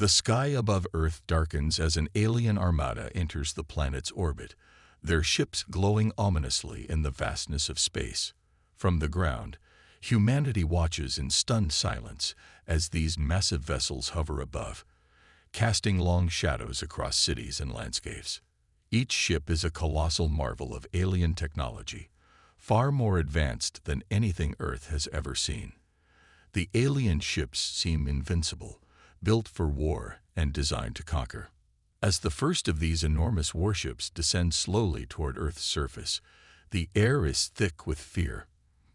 The sky above Earth darkens as an alien armada enters the planet's orbit, their ships glowing ominously in the vastness of space. From the ground, humanity watches in stunned silence as these massive vessels hover above, casting long shadows across cities and landscapes. Each ship is a colossal marvel of alien technology, far more advanced than anything Earth has ever seen. The alien ships seem invincible, built for war and designed to conquer. As the first of these enormous warships descends slowly toward Earth's surface, the air is thick with fear.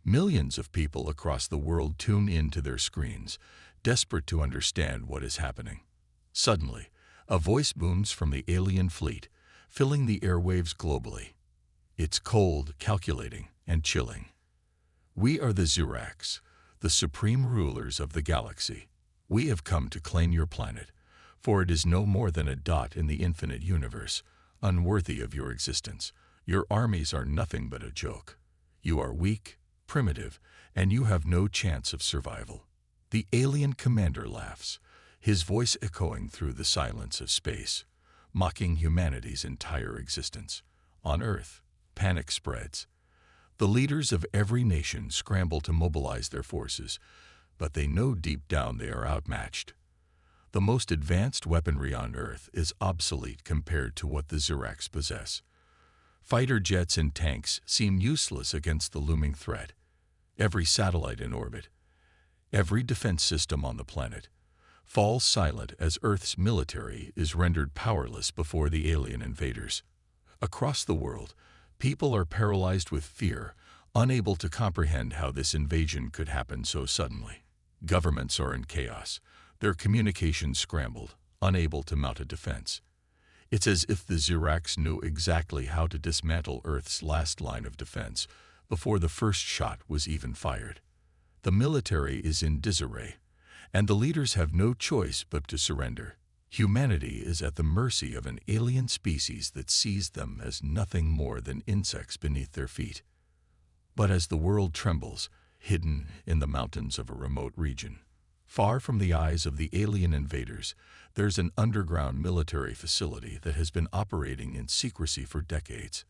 Millions of people across the world tune in to their screens, desperate to understand what is happening. Suddenly, a voice booms from the alien fleet, filling the airwaves globally. It's cold, calculating, and chilling. "We are the Zirax, the supreme rulers of the galaxy. We have come to claim your planet, for it is no more than a dot in the infinite universe, unworthy of your existence. Your armies are nothing but a joke. You are weak, primitive, and you have no chance of survival." The alien commander laughs, his voice echoing through the silence of space, mocking humanity's entire existence. On Earth, panic spreads. The leaders of every nation scramble to mobilize their forces, but they know deep down they are outmatched. The most advanced weaponry on Earth is obsolete compared to what the Zirax possess. Fighter jets and tanks seem useless against the looming threat. Every satellite in orbit, every defense system on the planet, falls silent as Earth's military is rendered powerless before the alien invaders. Across the world, people are paralyzed with fear, unable to comprehend how this invasion could happen so suddenly. Governments are in chaos, their communications scrambled, unable to mount a defense. It's as if the Zirax knew exactly how to dismantle Earth's last line of defense before the first shot was even fired. The military is in disarray, and the leaders have no choice but to surrender. Humanity is at the mercy of an alien species that sees them as nothing more than insects beneath their feet. But as the world trembles, hidden in the mountains of a remote region, far from the eyes of the alien invaders, there's an underground military facility that has been operating in secrecy for decades.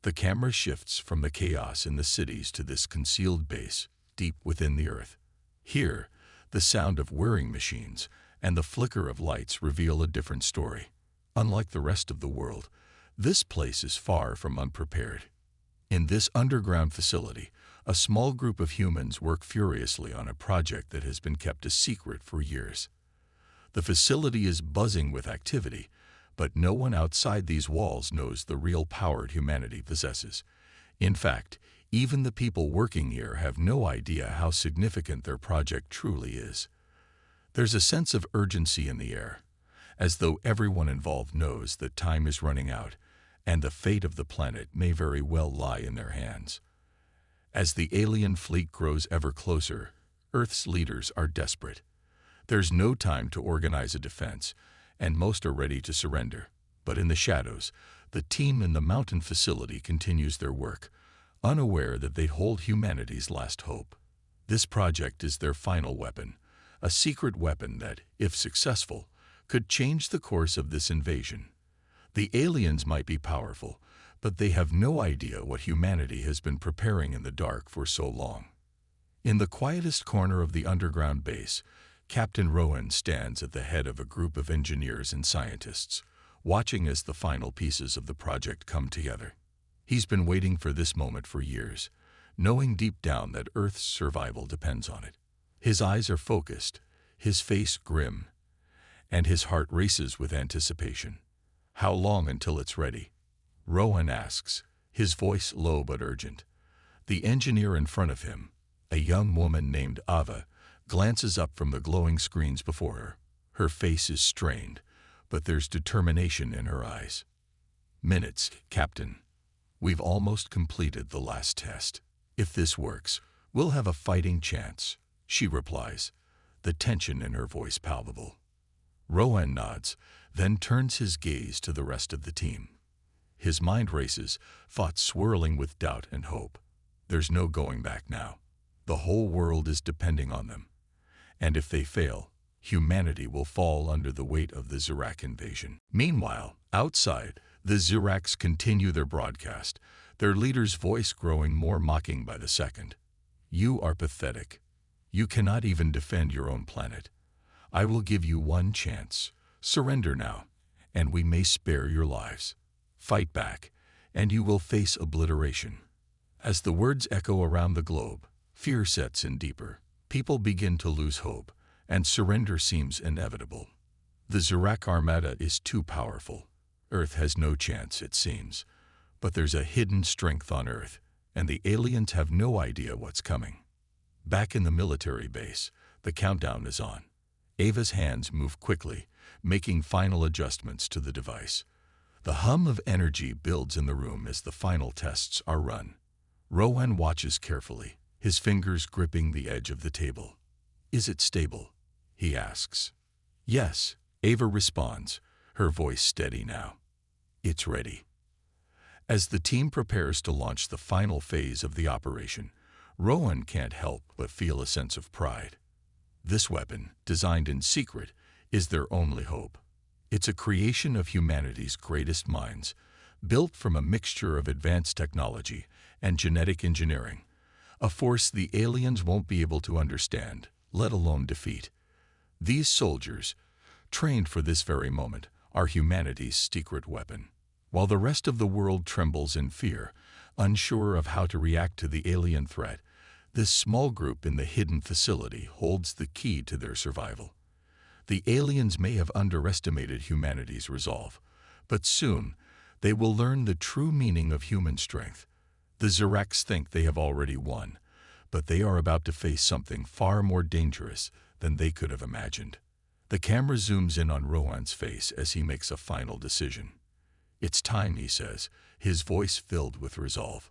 The camera shifts from the chaos in the cities to this concealed base deep within the Earth. Here, the sound of whirring machines and the flicker of lights reveal a different story. Unlike the rest of the world, this place is far from unprepared. In this underground facility, a small group of humans work furiously on a project that has been kept a secret for years. The facility is buzzing with activity, but no one outside these walls knows the real power humanity possesses. In fact, even the people working here have no idea how significant their project truly is. There's a sense of urgency in the air, as though everyone involved knows that time is running out, and the fate of the planet may very well lie in their hands. As the alien fleet grows ever closer, Earth's leaders are desperate. There's no time to organize a defense, and most are ready to surrender. But in the shadows, the team in the mountain facility continues their work, unaware that they hold humanity's last hope. This project is their final weapon, a secret weapon that, if successful, could change the course of this invasion. The aliens might be powerful, but they have no idea what humanity has been preparing in the dark for so long. In the quietest corner of the underground base, Captain Rowan stands at the head of a group of engineers and scientists, watching as the final pieces of the project come together. He's been waiting for this moment for years, knowing deep down that Earth's survival depends on it. His eyes are focused, his face grim, and his heart races with anticipation. "How long until it's ready?" Rowan asks, his voice low but urgent. The engineer in front of him, a young woman named Ava, glances up from the glowing screens before her. Her face is strained, but there's determination in her eyes. "Minutes, Captain. We've almost completed the last test. If this works, we'll have a fighting chance," she replies, the tension in her voice palpable. Rowan nods, then turns his gaze to the rest of the team. His mind races, thoughts swirling with doubt and hope. There's no going back now. The whole world is depending on them. And if they fail, humanity will fall under the weight of the Zirak invasion. Meanwhile, outside, the Ziraks continue their broadcast, their leader's voice growing more mocking by the second. You are pathetic. You cannot even defend your own planet. I will give you one chance. Surrender now, and we may spare your lives. Fight back, and you will face obliteration. As the words echo around the globe, fear sets in deeper. People begin to lose hope, and surrender seems inevitable. The Zirak Armada is too powerful. Earth has no chance, it seems. But there's a hidden strength on Earth, and the aliens have no idea what's coming. Back in the military base, the countdown is on. Ava's hands move quickly, making final adjustments to the device. The hum of energy builds in the room as the final tests are run. Rowan watches carefully, his fingers gripping the edge of the table. Is it stable? He asks. Yes, Ava responds, her voice steady now. It's ready. As the team prepares to launch the final phase of the operation, Rowan can't help but feel a sense of pride. This weapon, designed in secret, is their only hope. It's a creation of humanity's greatest minds, built from a mixture of advanced technology and genetic engineering, a force the aliens won't be able to understand, let alone defeat. These soldiers, trained for this very moment, are humanity's secret weapon. While the rest of the world trembles in fear, unsure of how to react to the alien threat, this small group in the hidden facility holds the key to their survival. The aliens may have underestimated humanity's resolve, but soon they will learn the true meaning of human strength. The Ziraks think they have already won, but they are about to face something far more dangerous than they could have imagined. The camera zooms in on Rowan's face as he makes a final decision. It's time, he says, his voice filled with resolve.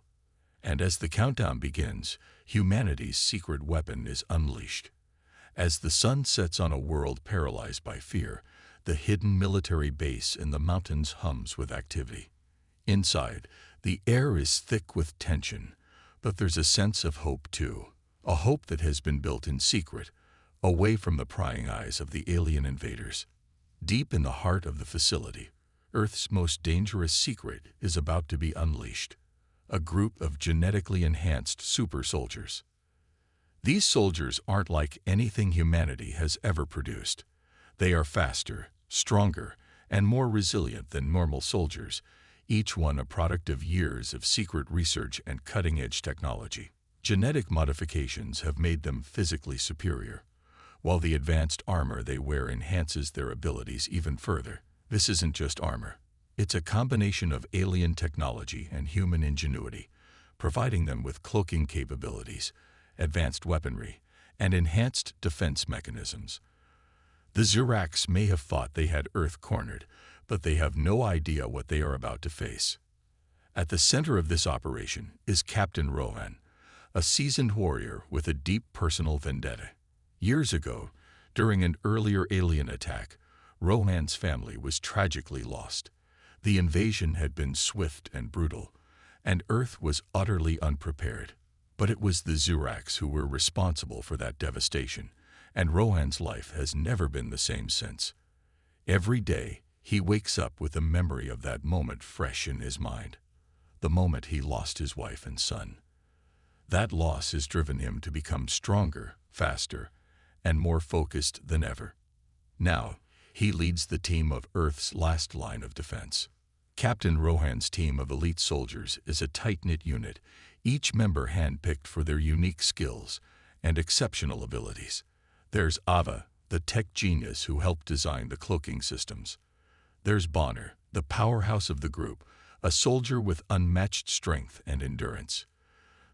And as the countdown begins, humanity's secret weapon is unleashed. As the sun sets on a world paralyzed by fear, the hidden military base in the mountains hums with activity. Inside, the air is thick with tension, but there's a sense of hope too, a hope that has been built in secret, away from the prying eyes of the alien invaders. Deep in the heart of the facility, Earth's most dangerous secret is about to be unleashed. A group of genetically enhanced super soldiers. These soldiers aren't like anything humanity has ever produced. They are faster, stronger, and more resilient than normal soldiers, each one a product of years of secret research and cutting-edge technology. Genetic modifications have made them physically superior, while the advanced armor they wear enhances their abilities even further. This isn't just armor. It's a combination of alien technology and human ingenuity, providing them with cloaking capabilities, advanced weaponry, and enhanced defense mechanisms. The Ziraks may have thought they had Earth cornered, but they have no idea what they are about to face. At the center of this operation is Captain Rowan, a seasoned warrior with a deep personal vendetta. Years ago, during an earlier alien attack, Rowan's family was tragically lost. The invasion had been swift and brutal, and Earth was utterly unprepared. But it was the Ziraks who were responsible for that devastation, and Rowan's life has never been the same since. Every day, he wakes up with the memory of that moment fresh in his mind, the moment he lost his wife and son. That loss has driven him to become stronger, faster, and more focused than ever. Now, he leads the team of Earth's last line of defense. Captain Rowan's team of elite soldiers is a tight-knit unit, each member handpicked for their unique skills and exceptional abilities. There's Ava, the tech genius who helped design the cloaking systems. There's Bonner, the powerhouse of the group, a soldier with unmatched strength and endurance.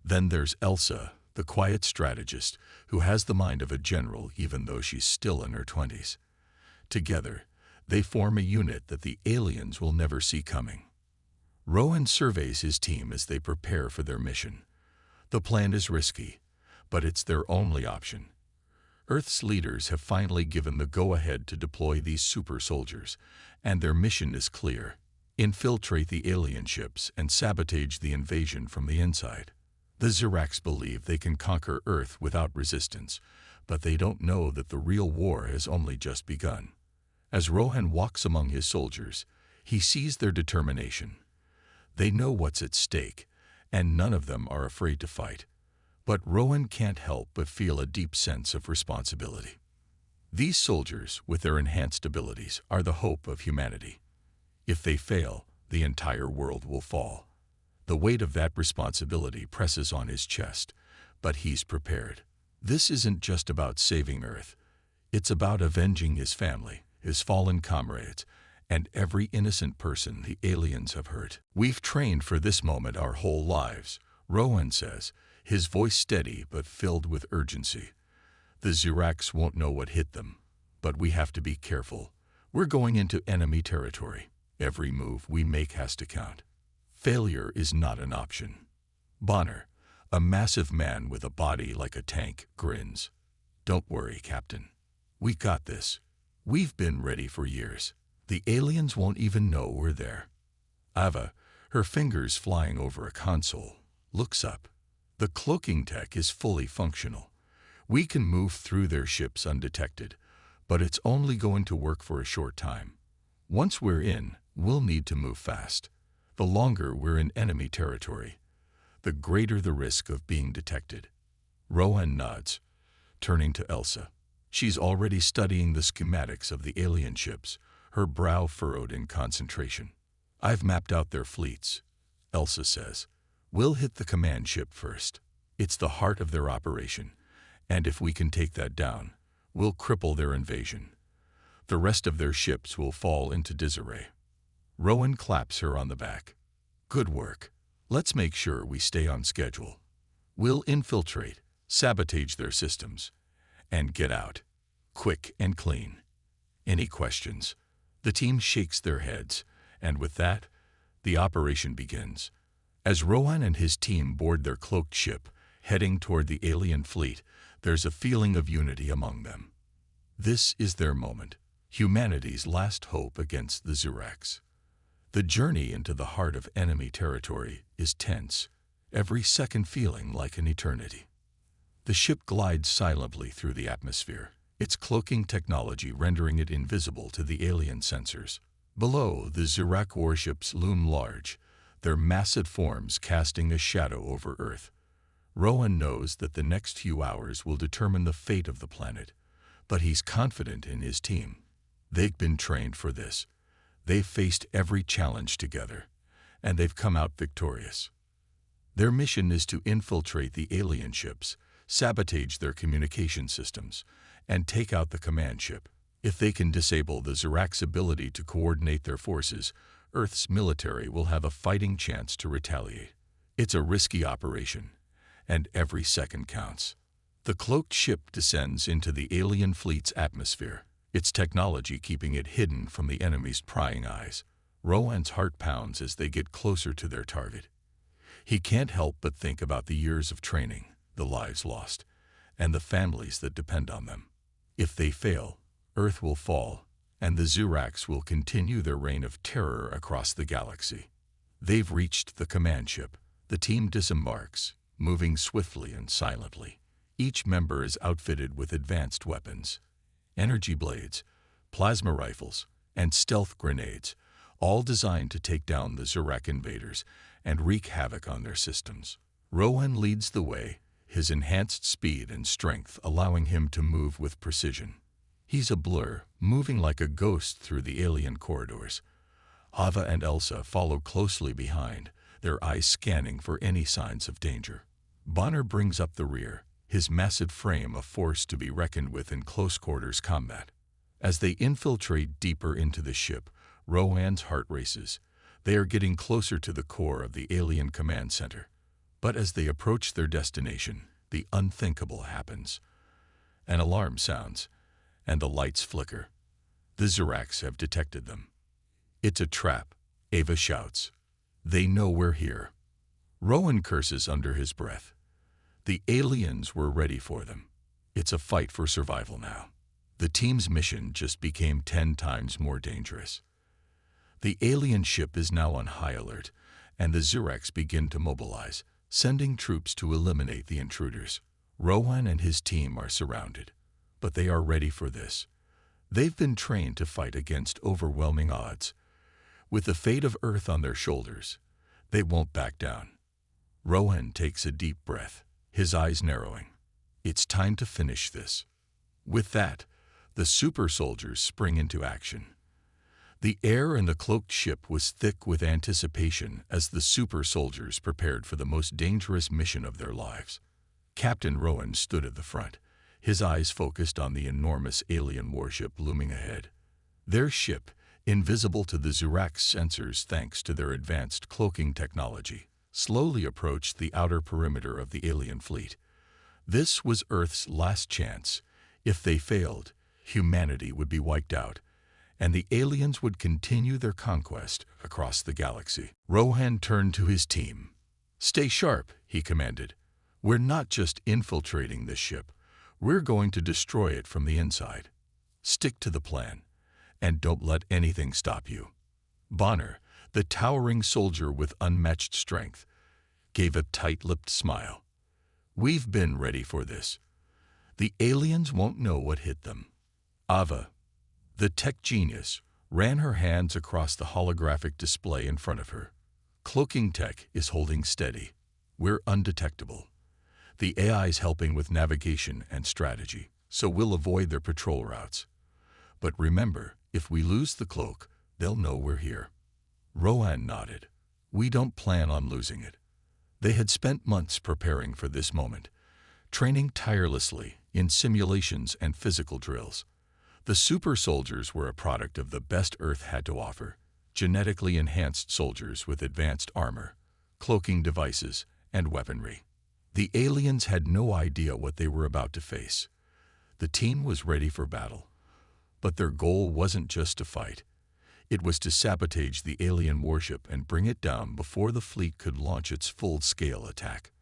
Then there's Elsa, the quiet strategist who has the mind of a general even though she's still in her 20s. Together, they form a unit that the aliens will never see coming. Rowan surveys his team as they prepare for their mission. The plan is risky, but it's their only option. Earth's leaders have finally given the go-ahead to deploy these super soldiers, and their mission is clear: infiltrate the alien ships and sabotage the invasion from the inside. The Ziraks believe they can conquer Earth without resistance, but they don't know that the real war has only just begun. As Rohan walks among his soldiers, he sees their determination. They know what's at stake, and none of them are afraid to fight. But Rohan can't help but feel a deep sense of responsibility. These soldiers, with their enhanced abilities, are the hope of humanity. If they fail, the entire world will fall. The weight of that responsibility presses on his chest, but he's prepared. This isn't just about saving Earth. It's about avenging his family, his fallen comrades, and every innocent person the aliens have hurt. "We've trained for this moment our whole lives," Rohan says, his voice steady but filled with urgency. "The Ziracs won't know what hit them, but we have to be careful. We're going into enemy territory. Every move we make has to count. Failure is not an option." Bonner, a massive man with a body like a tank, grins. "Don't worry, Captain. We got this. We've been ready for years. The aliens won't even know we're there." Ava, her fingers flying over a console, looks up. The cloaking tech is fully functional. We can move through their ships undetected, but it's only going to work for a short time. Once we're in, we'll need to move fast. The longer we're in enemy territory, the greater the risk of being detected. Rohan nods, turning to Elsa. She's already studying the schematics of the alien ships, her brow furrowed in concentration. "I've mapped out their fleets," Elsa says. "We'll hit the command ship first. It's the heart of their operation, and if we can take that down, we'll cripple their invasion. The rest of their ships will fall into disarray." Rohan claps her on the back. "Good work. Let's make sure we stay on schedule. We'll infiltrate, sabotage their systems, and get out, quick and clean. Any questions?" The team shakes their heads, and with that, the operation begins. As Rohan and his team board their cloaked ship, heading toward the alien fleet, there's a feeling of unity among them. This is their moment, humanity's last hope against the Ziracs. The journey into the heart of enemy territory is tense, every second feeling like an eternity. The ship glides silently through the atmosphere, its cloaking technology rendering it invisible to the alien sensors. Below, the Zirac warships loom large, their massive forms casting a shadow over Earth. Rohan knows that the next few hours will determine the fate of the planet, but he's confident in his team. They've been trained for this. They've faced every challenge together, and they've come out victorious. Their mission is to infiltrate the alien ships, sabotage their communication systems, and take out the command ship. If they can disable the Zirac's ability to coordinate their forces, Earth's military will have a fighting chance to retaliate. It's a risky operation, and every second counts. The cloaked ship descends into the alien fleet's atmosphere, its technology keeping it hidden from the enemy's prying eyes. Rohan's heart pounds as they get closer to their target. He can't help but think about the years of training, the lives lost, and the families that depend on them. If they fail, Earth will fall, and the Ziracs will continue their reign of terror across the galaxy. They've reached the command ship. The team disembarks, moving swiftly and silently. Each member is outfitted with advanced weapons, energy blades, plasma rifles, and stealth grenades, all designed to take down the Zirac invaders and wreak havoc on their systems. Rohan leads the way, his enhanced speed and strength allowing him to move with precision. He's a blur, moving like a ghost through the alien corridors. Ava and Elsa follow closely behind, their eyes scanning for any signs of danger. Bonner brings up the rear, his massive frame a force to be reckoned with in close-quarters combat. As they infiltrate deeper into the ship, Rohan's heart races. They are getting closer to the core of the alien command center. But as they approach their destination, the unthinkable happens. An alarm sounds, and the lights flicker. The Ziracs have detected them. "It's a trap," Ava shouts. "They know we're here." Rohan curses under his breath. The aliens were ready for them. It's a fight for survival now. The team's mission just became 10 times more dangerous. The alien ship is now on high alert, and the Ziracs begin to mobilize, sending troops to eliminate the intruders. Rohan and his team are surrounded. but they are ready for this. They've been trained to fight against overwhelming odds. With the fate of Earth on their shoulders, they won't back down. Rohan takes a deep breath, his eyes narrowing. It's time to finish this. With that, the super soldiers spring into action. The air in the cloaked ship was thick with anticipation as the super soldiers prepared for the most dangerous mission of their lives. Captain Rohan stood at the front, his eyes focused on the enormous alien warship looming ahead. Their ship, invisible to the Zurak's sensors thanks to their advanced cloaking technology, slowly approached the outer perimeter of the alien fleet. This was Earth's last chance. If they failed, humanity would be wiped out, and the aliens would continue their conquest across the galaxy. Rohan turned to his team. "Stay sharp," he commanded. "We're not just infiltrating this ship. We're going to destroy it from the inside. Stick to the plan, and don't let anything stop you." Bonner, the towering soldier with unmatched strength, gave a tight-lipped smile. "We've been ready for this. The aliens won't know what hit them." Ava, the tech genius, ran her hands across the holographic display in front of her. "Cloaking tech is holding steady. We're undetectable. The AI's helping with navigation and strategy, so we'll avoid their patrol routes. But remember, if we lose the cloak, they'll know we're here." Rohan nodded. "We don't plan on losing it." They had spent months preparing for this moment, training tirelessly in simulations and physical drills. The super soldiers were a product of the best Earth had to offer, genetically enhanced soldiers with advanced armor, cloaking devices, and weaponry. The aliens had no idea what they were about to face. The team was ready for battle, but their goal wasn't just to fight. It was to sabotage the alien warship and bring it down before the fleet could launch its full-scale attack.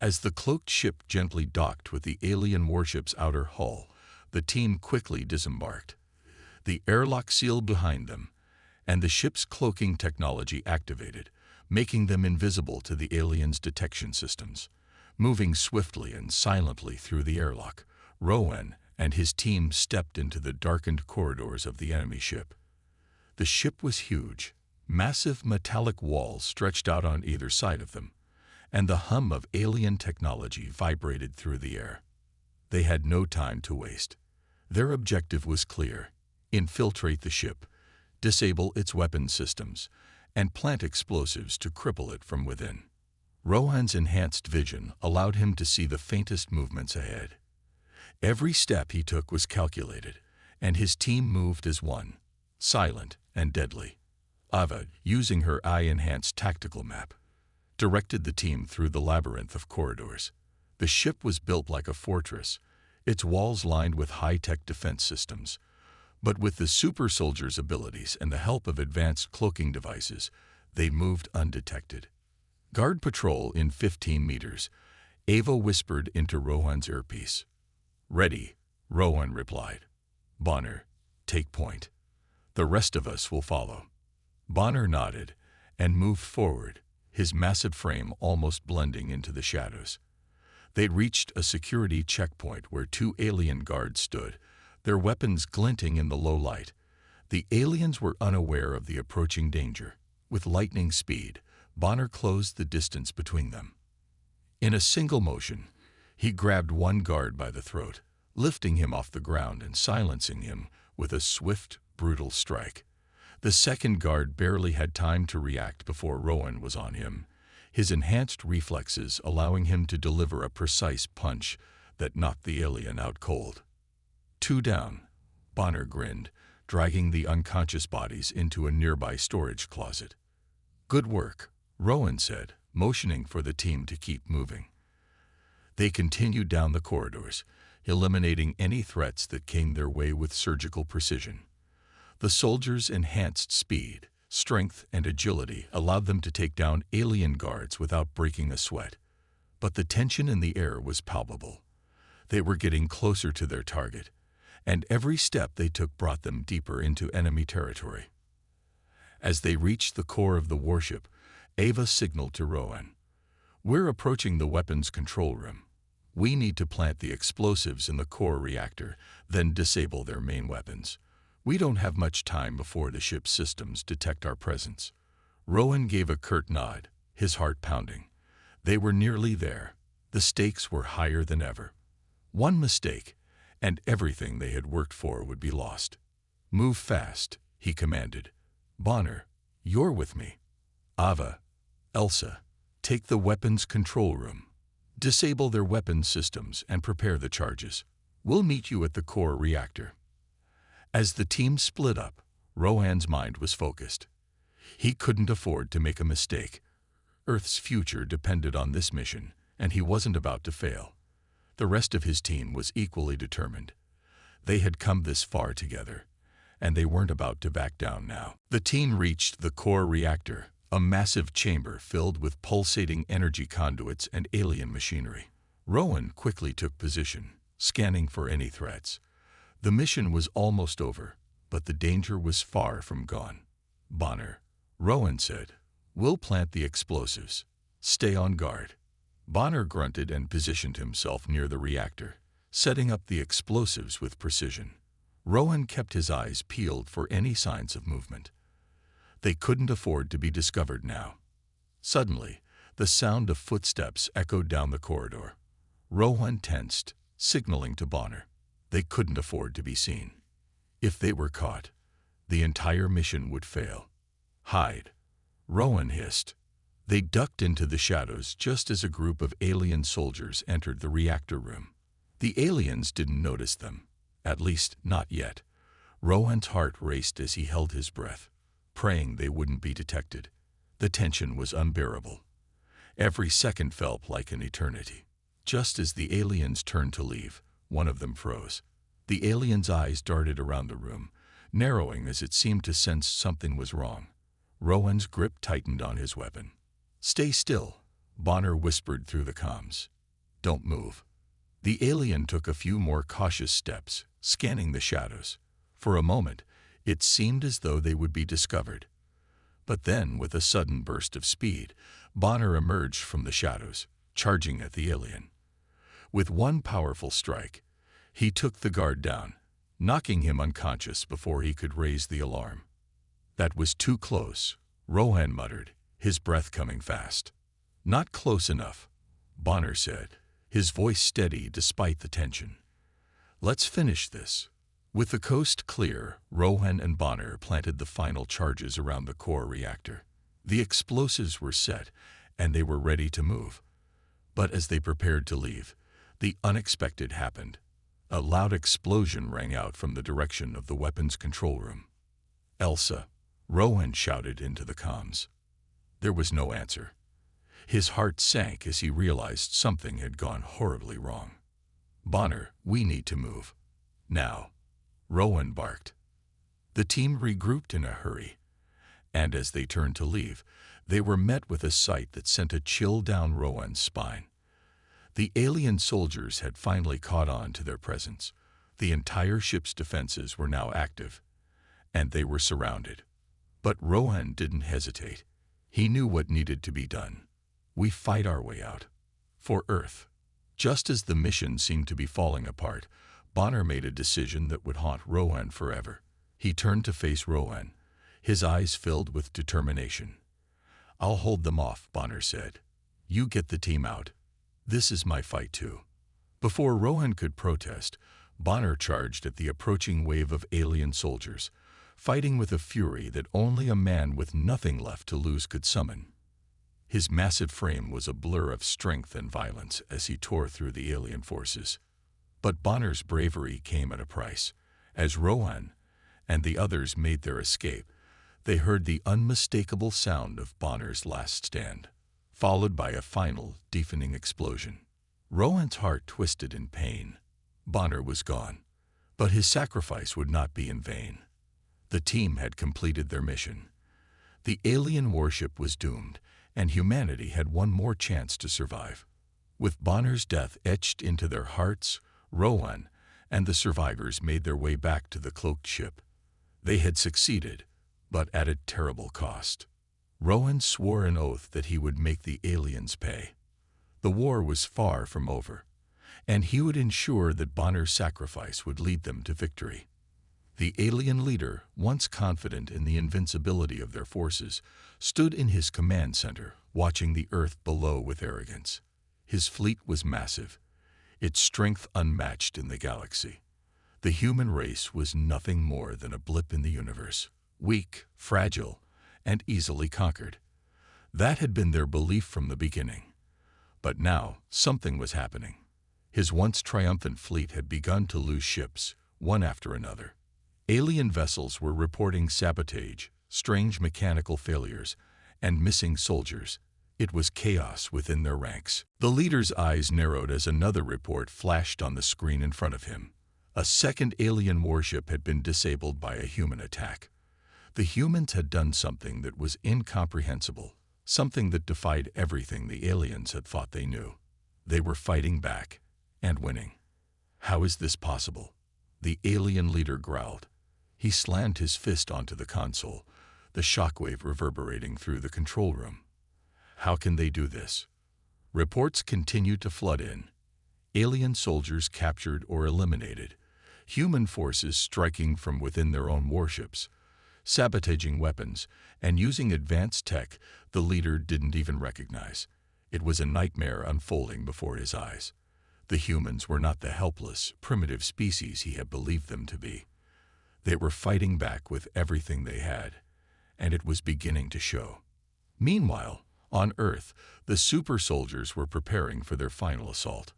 As the cloaked ship gently docked with the alien warship's outer hull, the team quickly disembarked. The airlock sealed behind them, and the ship's cloaking technology activated, making them invisible to the aliens' detection systems. Moving swiftly and silently through the airlock, Rohan and his team stepped into the darkened corridors of the enemy ship. The ship was huge. Massive metallic walls stretched out on either side of them, and the hum of alien technology vibrated through the air. They had no time to waste. Their objective was clear: infiltrate the ship, disable its weapon systems, and plant explosives to cripple it from within. Rohan's enhanced vision allowed him to see the faintest movements ahead. Every step he took was calculated, and his team moved as one, silent and deadly. Ava, using her eye-enhanced tactical map, directed the team through the labyrinth of corridors. The ship was built like a fortress, its walls lined with high-tech defense systems. But with the super soldiers' abilities and the help of advanced cloaking devices, they moved undetected. "Guard patrol in 15 meters, Ava whispered into Rohan's earpiece. "Ready," Rohan replied. "Bonner, take point. The rest of us will follow." Bonner nodded and moved forward, his massive frame almost blending into the shadows. They reached a security checkpoint where 2 alien guards stood, their weapons glinting in the low light. The aliens were unaware of the approaching danger. With lightning speed, Bonner closed the distance between them. In a single motion, he grabbed one guard by the throat, lifting him off the ground and silencing him with a swift, brutal strike. The second guard barely had time to react before Rohan was on him, his enhanced reflexes allowing him to deliver a precise punch that knocked the alien out cold. 2 down, Bonner grinned, dragging the unconscious bodies into a nearby storage closet. "Good work," Rohan said, motioning for the team to keep moving. They continued down the corridors, eliminating any threats that came their way with surgical precision. The soldiers' enhanced speed, strength, and agility allowed them to take down alien guards without breaking a sweat. But the tension in the air was palpable. They were getting closer to their target, and every step they took brought them deeper into enemy territory. As they reached the core of the warship, Ava signaled to Rohan, "We're approaching the weapons control room. We need to plant the explosives in the core reactor, then disable their main weapons. We don't have much time before the ship's systems detect our presence." Rowan gave a curt nod, his heart pounding. They were nearly there. The stakes were higher than ever. One mistake, and everything they had worked for would be lost. "Move fast," he commanded. "Bonner, you're with me. Ava, Elsa, take the weapons control room. Disable their weapons systems and prepare the charges. We'll meet you at the core reactor." As the team split up, Rowan's mind was focused. He couldn't afford to make a mistake. Earth's future depended on this mission, and he wasn't about to fail. The rest of his team was equally determined. They had come this far together, and they weren't about to back down now. The team reached the core reactor, a massive chamber filled with pulsating energy conduits and alien machinery. Rowan quickly took position, scanning for any threats. The mission was almost over, but the danger was far from gone. "Bonner," Rowan said, "we'll plant the explosives. Stay on guard." Bonner grunted and positioned himself near the reactor, setting up the explosives with precision. Rowan kept his eyes peeled for any signs of movement. They couldn't afford to be discovered now. Suddenly, the sound of footsteps echoed down the corridor. Rowan tensed, signaling to Bonner. They couldn't afford to be seen. If they were caught, the entire mission would fail. "Hide," Rowan hissed. They ducked into the shadows just as a group of alien soldiers entered the reactor room. The aliens didn't notice them, at least not yet. Rowan's heart raced as he held his breath, praying they wouldn't be detected. The tension was unbearable. Every second felt like an eternity. Just as the aliens turned to leave, one of them froze. The alien's eyes darted around the room, narrowing as it seemed to sense something was wrong. Rowan's grip tightened on his weapon. "Stay still," Bonner whispered through the comms. "Don't move." The alien took a few more cautious steps, scanning the shadows. For a moment, it seemed as though they would be discovered. But then, with a sudden burst of speed, Bonner emerged from the shadows, charging at the alien. With one powerful strike, he took the guard down, knocking him unconscious before he could raise the alarm. "That was too close," Rowan muttered, his breath coming fast. "Not close enough," Bonner said, his voice steady despite the tension. "Let's finish this." With the coast clear, Rowan and Bonner planted the final charges around the core reactor. The explosives were set, and they were ready to move. But as they prepared to leave, the unexpected happened. A loud explosion rang out from the direction of the weapons control room. "Elsa," Rowan shouted into the comms. There was no answer. His heart sank as he realized something had gone horribly wrong. "Bonner, we need to move. Now," Rowan barked. The team regrouped in a hurry, and as they turned to leave, they were met with a sight that sent a chill down Rowan's spine. The alien soldiers had finally caught on to their presence. The entire ship's defenses were now active, and they were surrounded. But Rowan didn't hesitate. He knew what needed to be done. "We fight our way out. For Earth." Just as the mission seemed to be falling apart, Bonner made a decision that would haunt Rowan forever. He turned to face Rowan, his eyes filled with determination. "I'll hold them off," Bonner said. "You get the team out. This is my fight too." Before Rowan could protest, Bonner charged at the approaching wave of alien soldiers, fighting with a fury that only a man with nothing left to lose could summon. His massive frame was a blur of strength and violence as he tore through the alien forces. But Bonner's bravery came at a price. As Rowan and the others made their escape, they heard the unmistakable sound of Bonner's last stand, followed by a final, deafening explosion. Rowan's heart twisted in pain. Bonner was gone, but his sacrifice would not be in vain. The team had completed their mission. The alien warship was doomed, and humanity had one more chance to survive. With Bonner's death etched into their hearts, Rowan and the survivors made their way back to the cloaked ship. They had succeeded, but at a terrible cost. Rowan swore an oath that he would make the aliens pay. The war was far from over, and he would ensure that Bonner's sacrifice would lead them to victory. The alien leader, once confident in the invincibility of their forces, stood in his command center, watching the Earth below with arrogance. His fleet was massive, its strength unmatched in the galaxy. The human race was nothing more than a blip in the universe, weak, fragile, and easily conquered. That had been their belief from the beginning. But now, something was happening. His once triumphant fleet had begun to lose ships, one after another. Alien vessels were reporting sabotage, strange mechanical failures, and missing soldiers. It was chaos within their ranks. The leader's eyes narrowed as another report flashed on the screen in front of him. A second alien warship had been disabled by a human attack. The humans had done something that was incomprehensible, something that defied everything the aliens had thought they knew. They were fighting back and winning. How is this possible? The alien leader growled. He slammed his fist onto the console, the shockwave reverberating through the control room. How can they do this? Reports continued to flood in. Alien soldiers captured or eliminated, human forces striking from within their own warships, sabotaging weapons, and using advanced tech the leader didn't even recognize. It was a nightmare unfolding before his eyes. The humans were not the helpless, primitive species he had believed them to be. They were fighting back with everything they had, and it was beginning to show. Meanwhile, on Earth, the super soldiers were preparing for their final assault.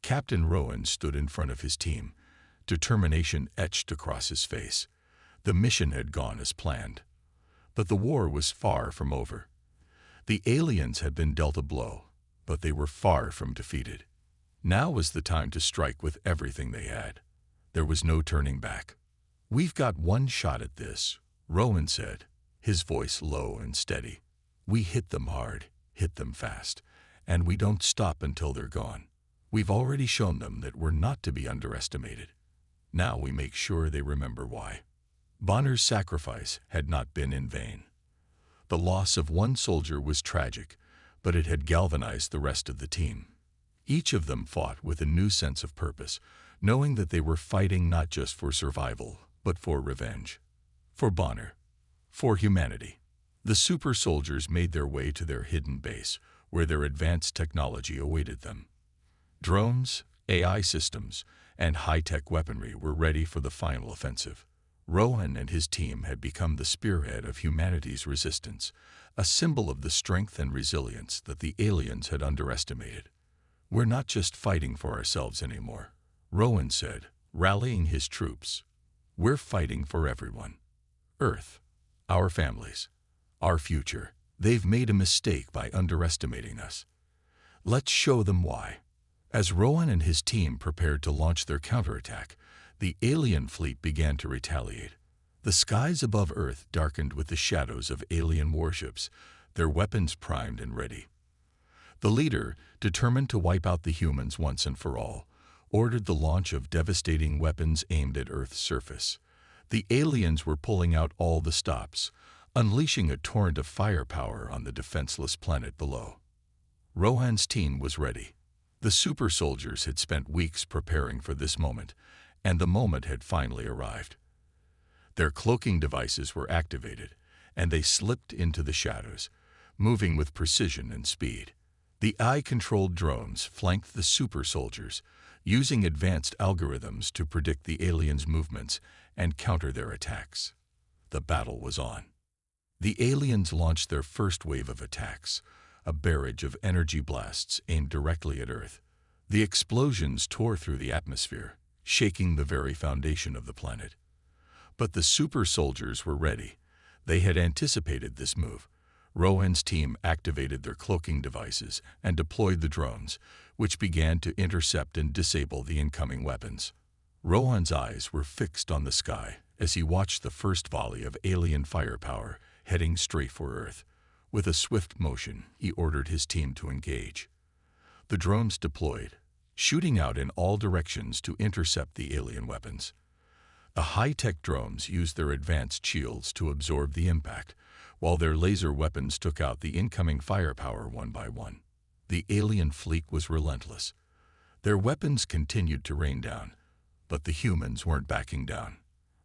Captain Rowan stood in front of his team, determination etched across his face. The mission had gone as planned. But the war was far from over. The aliens had been dealt a blow, but they were far from defeated. Now was the time to strike with everything they had. There was no turning back. "We've got one shot at this," Rowan said, his voice low and steady. "We hit them hard, hit them fast, and we don't stop until they're gone. We've already shown them that we're not to be underestimated. Now we make sure they remember why." Bonner's sacrifice had not been in vain. The loss of one soldier was tragic, but it had galvanized the rest of the team. Each of them fought with a new sense of purpose, knowing that they were fighting not just for survival, but for revenge. For Bonner. For humanity. The super soldiers made their way to their hidden base, where their advanced technology awaited them. Drones, AI systems, and high-tech weaponry were ready for the final offensive. Rowan and his team had become the spearhead of humanity's resistance, a symbol of the strength and resilience that the aliens had underestimated. "We're not just fighting for ourselves anymore," Rowan said, rallying his troops. "We're fighting for everyone. Earth, our families, our future. They've made a mistake by underestimating us. Let's show them why." As Rowan and his team prepared to launch their counterattack, the alien fleet began to retaliate. The skies above Earth darkened with the shadows of alien warships, their weapons primed and ready. The leader, determined to wipe out the humans once and for all, ordered the launch of devastating weapons aimed at Earth's surface. The aliens were pulling out all the stops, unleashing a torrent of firepower on the defenseless planet below. Rowan's team was ready. The super soldiers had spent weeks preparing for this moment, and the moment had finally arrived. Their cloaking devices were activated, and they slipped into the shadows, moving with precision and speed. The eye-controlled drones flanked the super soldiers, using advanced algorithms to predict the aliens' movements and counter their attacks. The battle was on. The aliens launched their first wave of attacks, a barrage of energy blasts aimed directly at Earth. The explosions tore through the atmosphere, shaking the very foundation of the planet. But the super soldiers were ready. They had anticipated this move. Rowan's team activated their cloaking devices and deployed the drones, which began to intercept and disable the incoming weapons. Rowan's eyes were fixed on the sky as he watched the first volley of alien firepower heading straight for Earth. With a swift motion, he ordered his team to engage. The drones deployed, shooting out in all directions to intercept the alien weapons. The high-tech drones used their advanced shields to absorb the impact, while their laser weapons took out the incoming firepower one by one. The alien fleet was relentless. Their weapons continued to rain down, but the humans weren't backing down.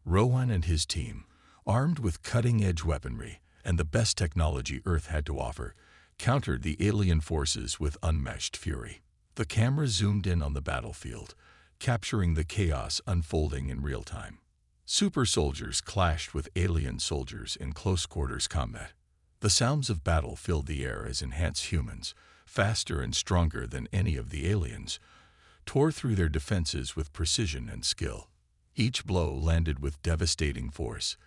Rowan and his team, armed with cutting-edge weaponry and the best technology Earth had to offer, countered the alien forces with unmatched fury. The camera zoomed in on the battlefield, capturing the chaos unfolding in real time. Super soldiers clashed with alien soldiers in close-quarters combat. The sounds of battle filled the air as enhanced humans, faster and stronger than any of the aliens, tore through their defenses with precision and skill. Each blow landed with devastating force,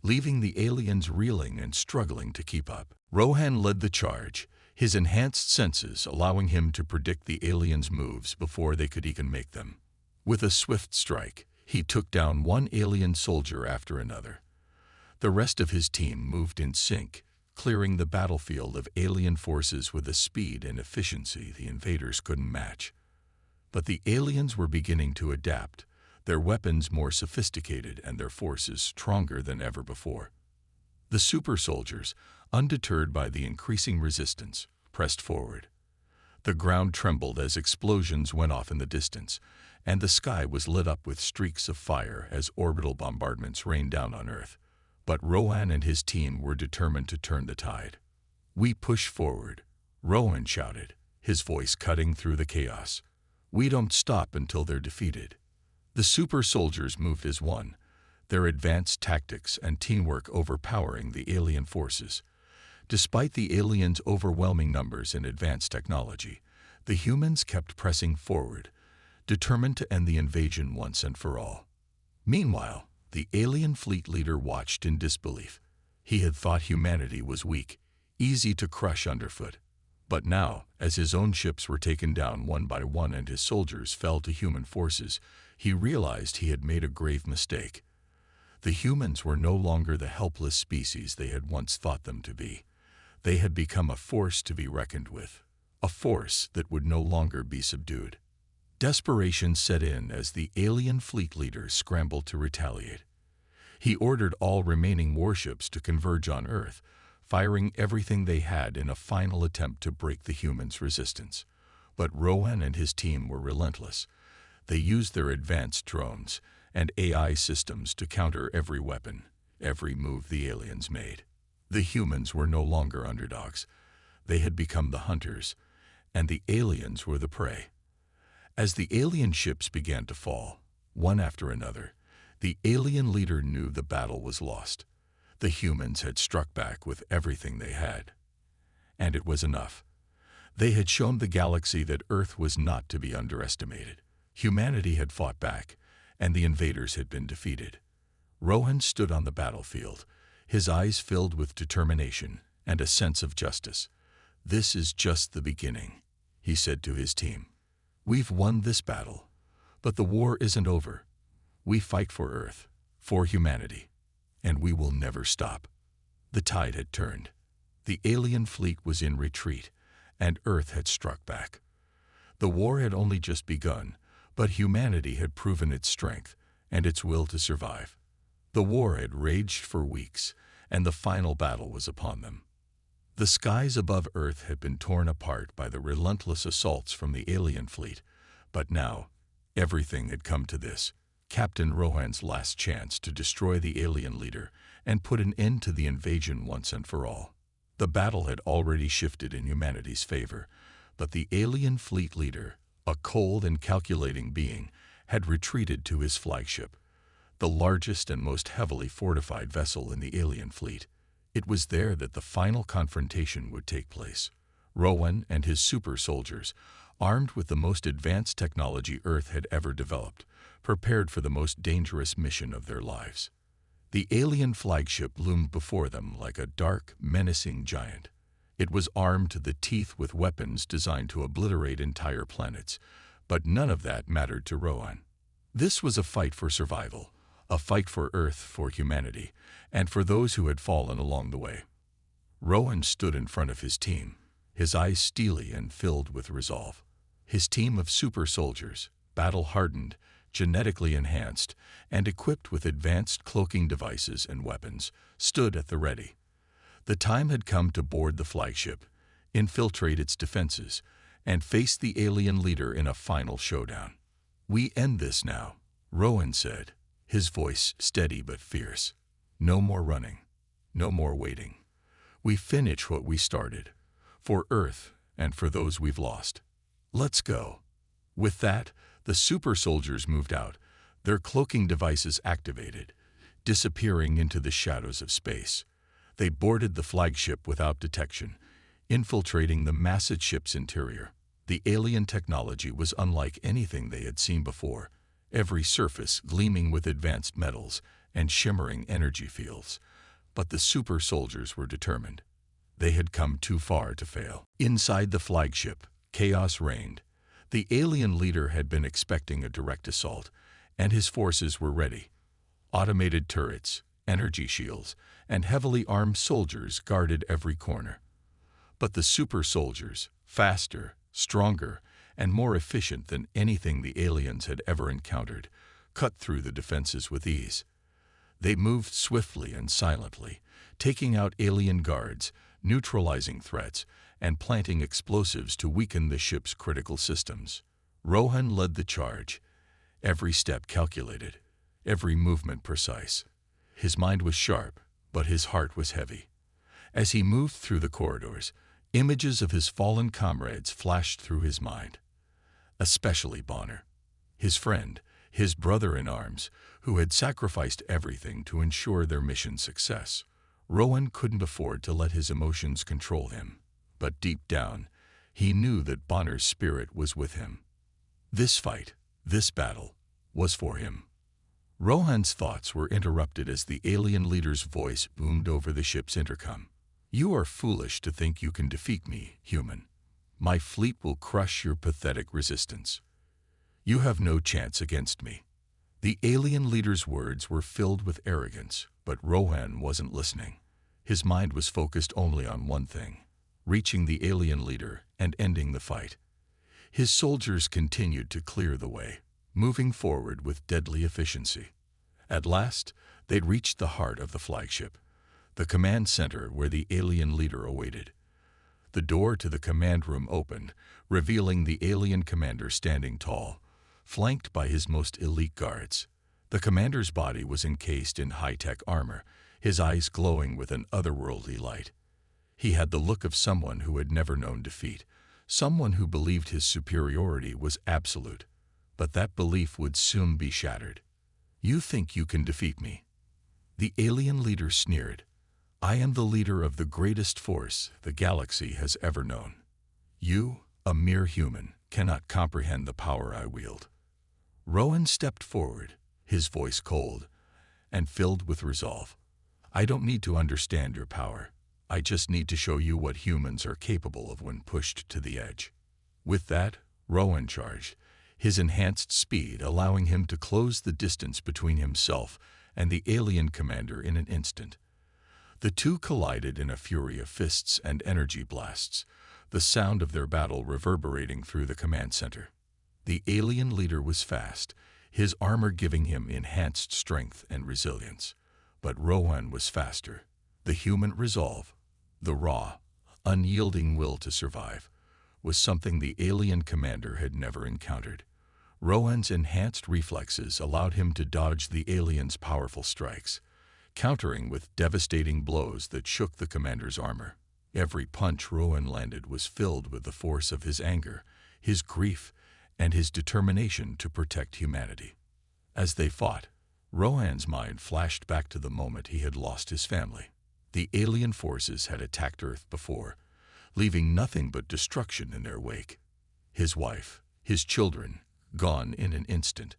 leaving the aliens reeling and struggling to keep up. Rohan led the charge, his enhanced senses allowing him to predict the aliens' moves before they could even make them. With a swift strike, he took down one alien soldier after another. The rest of his team moved in sync, clearing the battlefield of alien forces with a speed and efficiency the invaders couldn't match. But the aliens were beginning to adapt, their weapons more sophisticated and their forces stronger than ever before. The super soldiers, undeterred by the increasing resistance, pressed forward. The ground trembled as explosions went off in the distance, and the sky was lit up with streaks of fire as orbital bombardments rained down on Earth. But Rohan and his team were determined to turn the tide. "We push forward," Rohan shouted, his voice cutting through the chaos. "We don't stop until they're defeated." The super soldiers moved as one, their advanced tactics and teamwork overpowering the alien forces. Despite the aliens' overwhelming numbers and advanced technology, the humans kept pressing forward, determined to end the invasion once and for all. Meanwhile, the alien fleet leader watched in disbelief. He had thought humanity was weak, easy to crush underfoot. But now, as his own ships were taken down one by one and his soldiers fell to human forces, he realized he had made a grave mistake. The humans were no longer the helpless species they had once thought them to be. They had become a force to be reckoned with, a force that would no longer be subdued. Desperation set in as the alien fleet leader scrambled to retaliate. He ordered all remaining warships to converge on Earth, firing everything they had in a final attempt to break the humans' resistance. But Rohan and his team were relentless. They used their advanced drones and AI systems to counter every weapon, every move the aliens made. The humans were no longer underdogs. They had become the hunters, and the aliens were the prey. As the alien ships began to fall, one after another, the alien leader knew the battle was lost. The humans had struck back with everything they had. And it was enough. They had shown the galaxy that Earth was not to be underestimated. Humanity had fought back, and the invaders had been defeated. Rohan stood on the battlefield, his eyes filled with determination and a sense of justice. "This is just the beginning," he said to his team. "We've won this battle, but the war isn't over. We fight for Earth, for humanity, and we will never stop." The tide had turned. The alien fleet was in retreat, and Earth had struck back. The war had only just begun, but humanity had proven its strength and its will to survive. The war had raged for weeks, and the final battle was upon them. The skies above Earth had been torn apart by the relentless assaults from the alien fleet, but now everything had come to this. Captain Rohan's last chance to destroy the alien leader and put an end to the invasion once and for all. The battle had already shifted in humanity's favor, but the alien fleet leader, a cold and calculating being, had retreated to his flagship, the largest and most heavily fortified vessel in the alien fleet. It was there that the final confrontation would take place. Rowan and his super soldiers, armed with the most advanced technology Earth had ever developed, prepared for the most dangerous mission of their lives. The alien flagship loomed before them like a dark, menacing giant. It was armed to the teeth with weapons designed to obliterate entire planets, but none of that mattered to Rowan. This was a fight for survival, a fight for Earth, for humanity, and for those who had fallen along the way. Rowan stood in front of his team, his eyes steely and filled with resolve. His team of super soldiers, battle-hardened, genetically enhanced, and equipped with advanced cloaking devices and weapons, stood at the ready. The time had come to board the flagship, infiltrate its defenses, and faced the alien leader in a final showdown. "We end this now," Rowan said, his voice steady but fierce. "No more running. No more waiting. We finish what we started, for Earth and for those we've lost. Let's go." With that, the super soldiers moved out, their cloaking devices activated, disappearing into the shadows of space. They boarded the flagship without detection, infiltrating the massive ship's interior. The alien technology was unlike anything they had seen before, every surface gleaming with advanced metals and shimmering energy fields. But the super soldiers were determined. They had come too far to fail. Inside the flagship, chaos reigned. The alien leader had been expecting a direct assault, and his forces were ready. Automated turrets, energy shields, and heavily armed soldiers guarded every corner. But the super soldiers, faster, stronger, and more efficient than anything the aliens had ever encountered, cut through the defenses with ease. They moved swiftly and silently, taking out alien guards, neutralizing threats, and planting explosives to weaken the ship's critical systems. Rohan led the charge, every step calculated, every movement precise. His mind was sharp, but his heart was heavy. As he moved through the corridors, images of his fallen comrades flashed through his mind. Especially Bonner, his friend, his brother-in-arms, who had sacrificed everything to ensure their mission's success. Rowan couldn't afford to let his emotions control him, but deep down, he knew that Bonner's spirit was with him. This fight, this battle, was for him. Rohan's thoughts were interrupted as the alien leader's voice boomed over the ship's intercom. "You are foolish to think you can defeat me, human. My fleet will crush your pathetic resistance. You have no chance against me." The alien leader's words were filled with arrogance, but Rohan wasn't listening. His mind was focused only on one thing: reaching the alien leader and ending the fight. His soldiers continued to clear the way, moving forward with deadly efficiency. At last, they'd reached the heart of the flagship, the command center where the alien leader awaited. The door to the command room opened, revealing the alien commander standing tall, flanked by his most elite guards. The commander's body was encased in high-tech armor, his eyes glowing with an otherworldly light. He had the look of someone who had never known defeat, someone who believed his superiority was absolute. But that belief would soon be shattered. "You think you can defeat me?" The alien leader sneered. "I am the leader of the greatest force the galaxy has ever known. You, a mere human, cannot comprehend the power I wield." Rowan stepped forward, his voice cold and filled with resolve. "I don't need to understand your power. I just need to show you what humans are capable of when pushed to the edge." With that, Rowan charged, his enhanced speed allowing him to close the distance between himself and the alien commander in an instant. The two collided in a fury of fists and energy blasts, the sound of their battle reverberating through the command center. The alien leader was fast, his armor giving him enhanced strength and resilience. But Rowan was faster. The human resolve, the raw, unyielding will to survive, was something the alien commander had never encountered. Rowan's enhanced reflexes allowed him to dodge the alien's powerful strikes, countering with devastating blows that shook the commander's armor. Every punch Rowan landed was filled with the force of his anger, his grief, and his determination to protect humanity. As they fought, Rowan's mind flashed back to the moment he had lost his family. The alien forces had attacked Earth before, leaving nothing but destruction in their wake. His wife, his children, gone in an instant.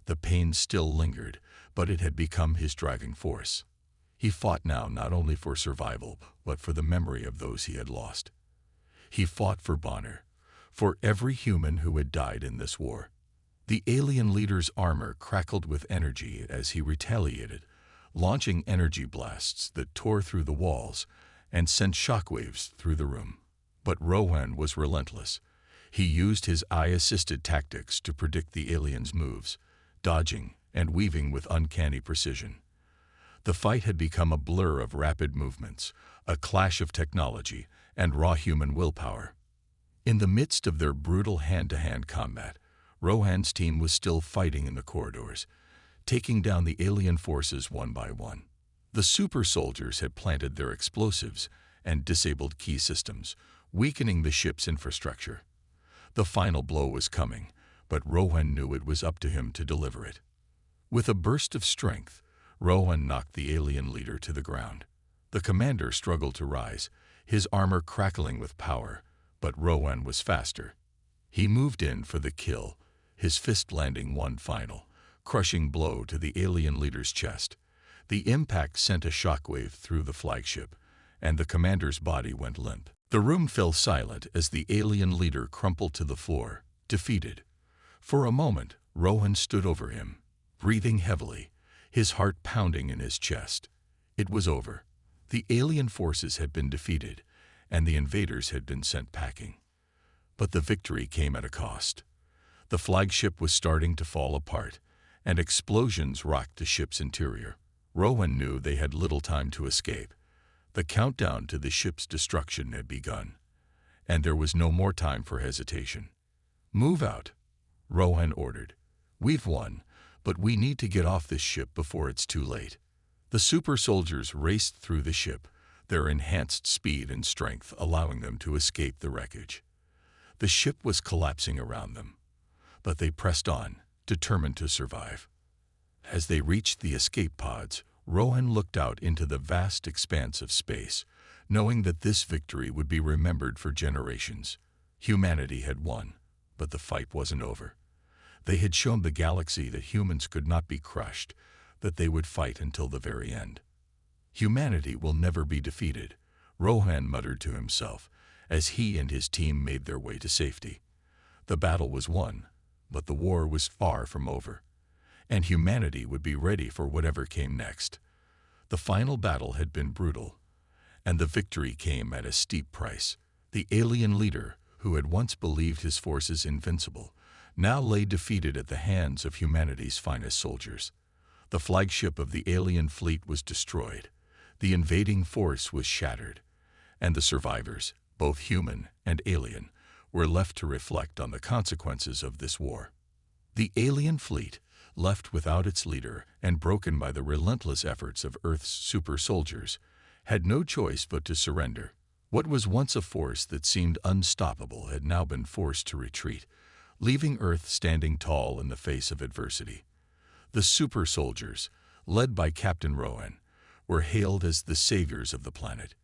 The pain still lingered, but it had become his driving force. He fought now not only for survival, but for the memory of those he had lost. He fought for Bonner, for every human who had died in this war. The alien leader's armor crackled with energy as he retaliated, launching energy blasts that tore through the walls and sent shockwaves through the room. But Rowan was relentless. He used his eye-assisted tactics to predict the alien's moves, dodging and weaving with uncanny precision. The fight had become a blur of rapid movements, a clash of technology and raw human willpower. In the midst of their brutal hand-to-hand combat, Rohan's team was still fighting in the corridors, taking down the alien forces one by one. The super soldiers had planted their explosives and disabled key systems, weakening the ship's infrastructure. The final blow was coming, but Rohan knew it was up to him to deliver it. With a burst of strength, Rohan knocked the alien leader to the ground. The commander struggled to rise, his armor crackling with power, but Rohan was faster. He moved in for the kill, his fist landing one final, crushing blow to the alien leader's chest. The impact sent a shockwave through the flagship, and the commander's body went limp. The room fell silent as the alien leader crumpled to the floor, defeated. For a moment, Rohan stood over him, breathing heavily, his heart pounding in his chest. It was over. The alien forces had been defeated, and the invaders had been sent packing. But the victory came at a cost. The flagship was starting to fall apart, and explosions rocked the ship's interior. Rohan knew they had little time to escape. The countdown to the ship's destruction had begun, and there was no more time for hesitation. "Move out," Rohan ordered. "We've won, but we need to get off this ship before it's too late." The super soldiers raced through the ship, their enhanced speed and strength allowing them to escape the wreckage. The ship was collapsing around them, but they pressed on, determined to survive. As they reached the escape pods, Rohan looked out into the vast expanse of space, knowing that this victory would be remembered for generations. Humanity had won, but the fight wasn't over. They had shown the galaxy that humans could not be crushed, that they would fight until the very end. "Humanity will never be defeated," Rohan muttered to himself as he and his team made their way to safety. The battle was won, but the war was far from over, and humanity would be ready for whatever came next. The final battle had been brutal, and the victory came at a steep price. The alien leader, who had once believed his forces invincible, now lay defeated at the hands of humanity's finest soldiers. The flagship of the alien fleet was destroyed, the invading force was shattered, and the survivors, both human and alien, were left to reflect on the consequences of this war. The alien fleet, left without its leader and broken by the relentless efforts of Earth's super soldiers, had no choice but to surrender. What was once a force that seemed unstoppable had now been forced to retreat, leaving Earth standing tall in the face of adversity. The super soldiers, led by Captain Rohan, were hailed as the saviors of the planet.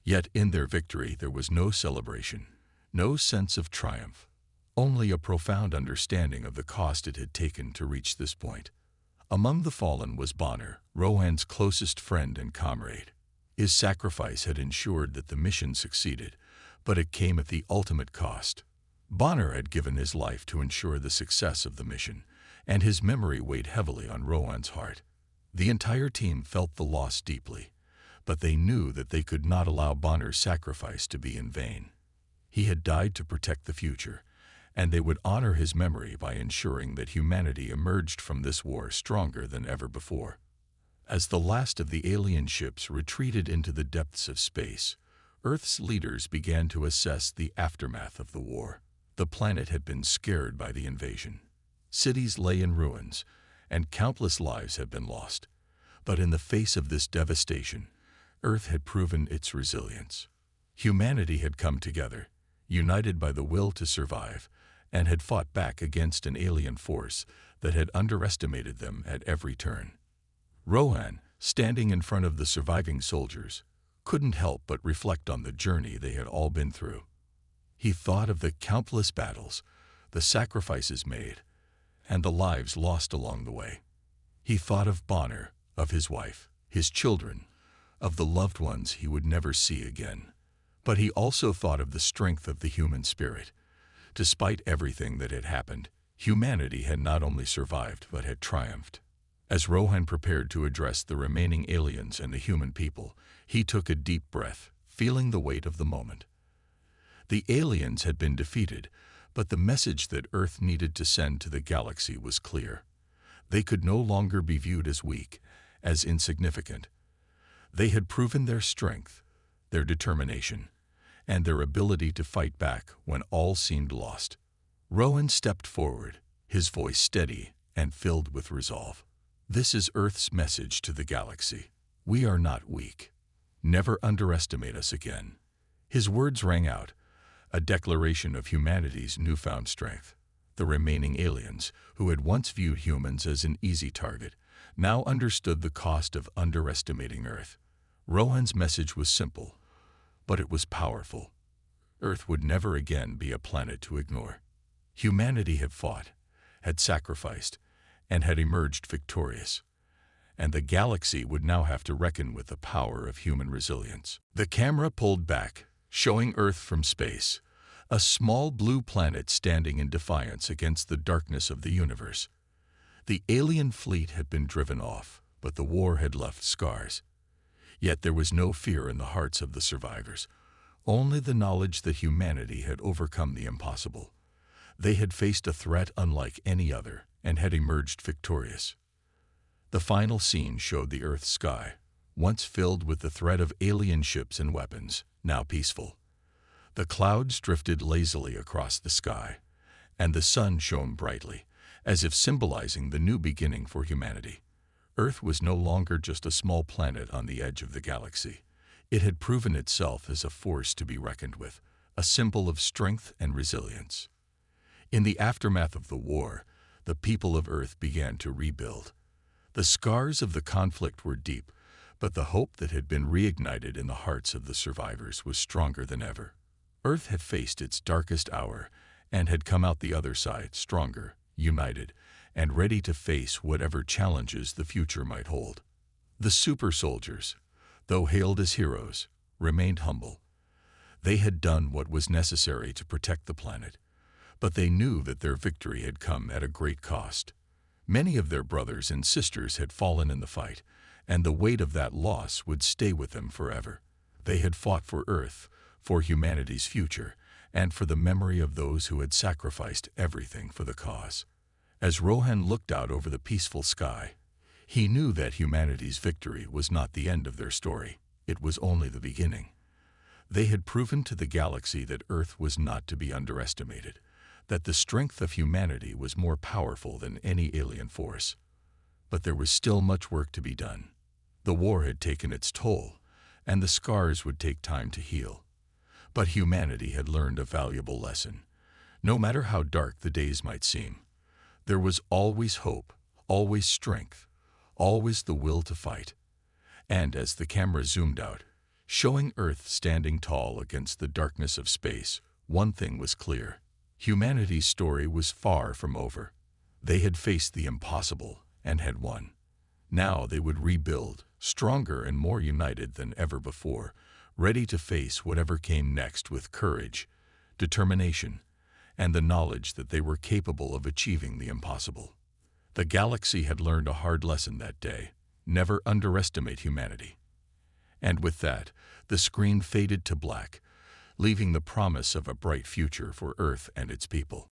Yet in their victory there was no celebration, no sense of triumph, only a profound understanding of the cost it had taken to reach this point. Among the fallen was Bonner, Rohan's closest friend and comrade. His sacrifice had ensured that the mission succeeded, but it came at the ultimate cost. Bonner had given his life to ensure the success of the mission, and his memory weighed heavily on Rohan's heart. The entire team felt the loss deeply, but they knew that they could not allow Bonner's sacrifice to be in vain. He had died to protect the future, and they would honor his memory by ensuring that humanity emerged from this war stronger than ever before. As the last of the alien ships retreated into the depths of space, Earth's leaders began to assess the aftermath of the war. The planet had been scared by the invasion. Cities lay in ruins, and countless lives had been lost. But in the face of this devastation, Earth had proven its resilience. Humanity had come together, united by the will to survive, and had fought back against an alien force that had underestimated them at every turn. Rohan, standing in front of the surviving soldiers, couldn't help but reflect on the journey they had all been through. He thought of the countless battles, the sacrifices made, and the lives lost along the way. He thought of Bonner, of his wife, his children, of the loved ones he would never see again. But he also thought of the strength of the human spirit. Despite everything that had happened, humanity had not only survived but had triumphed. As Rohan prepared to address the remaining aliens and the human people, he took a deep breath, feeling the weight of the moment. The aliens had been defeated, but the message that Earth needed to send to the galaxy was clear. They could no longer be viewed as weak, as insignificant. They had proven their strength, their determination, and their ability to fight back when all seemed lost. Rowan stepped forward, his voice steady and filled with resolve. This is Earth's message to the galaxy. We are not weak. Never underestimate us again. His words rang out, a declaration of humanity's newfound strength. The remaining aliens, who had once viewed humans as an easy target, now understood the cost of underestimating Earth. Rohan's message was simple, but it was powerful. Earth would never again be a planet to ignore. Humanity had fought, had sacrificed, and had emerged victorious. And the galaxy would now have to reckon with the power of human resilience. The camera pulled back, showing Earth from space, a small blue planet standing in defiance against the darkness of the universe. The alien fleet had been driven off, but the war had left scars. Yet there was no fear in the hearts of the survivors, only the knowledge that humanity had overcome the impossible. They had faced a threat unlike any other and had emerged victorious. The final scene showed the Earth's sky, once filled with the threat of alien ships and weapons, now peaceful. The clouds drifted lazily across the sky, and the sun shone brightly, as if symbolizing the new beginning for humanity. Earth was no longer just a small planet on the edge of the galaxy. It had proven itself as a force to be reckoned with, a symbol of strength and resilience. In the aftermath of the war, the people of Earth began to rebuild. The scars of the conflict were deep, but the hope that had been reignited in the hearts of the survivors was stronger than ever. Earth had faced its darkest hour and had come out the other side stronger, united, and ready to face whatever challenges the future might hold. The super soldiers, though hailed as heroes, remained humble. They had done what was necessary to protect the planet, but they knew that their victory had come at a great cost. Many of their brothers and sisters had fallen in the fight, and the weight of that loss would stay with them forever. They had fought for Earth, for humanity's future, and for the memory of those who had sacrificed everything for the cause. As Rohan looked out over the peaceful sky, he knew that humanity's victory was not the end of their story. It was only the beginning. They had proven to the galaxy that Earth was not to be underestimated, that the strength of humanity was more powerful than any alien force. But there was still much work to be done. The war had taken its toll, and the scars would take time to heal. But humanity had learned a valuable lesson. No matter how dark the days might seem, there was always hope, always strength, always the will to fight. And as the camera zoomed out, showing Earth standing tall against the darkness of space, one thing was clear. Humanity's story was far from over. They had faced the impossible and had won. Now they would rebuild, stronger and more united than ever before, ready to face whatever came next with courage, determination, and the knowledge that they were capable of achieving the impossible. The galaxy had learned a hard lesson that day: never underestimate humanity. And with that, the screen faded to black, leaving the promise of a bright future for Earth and its people.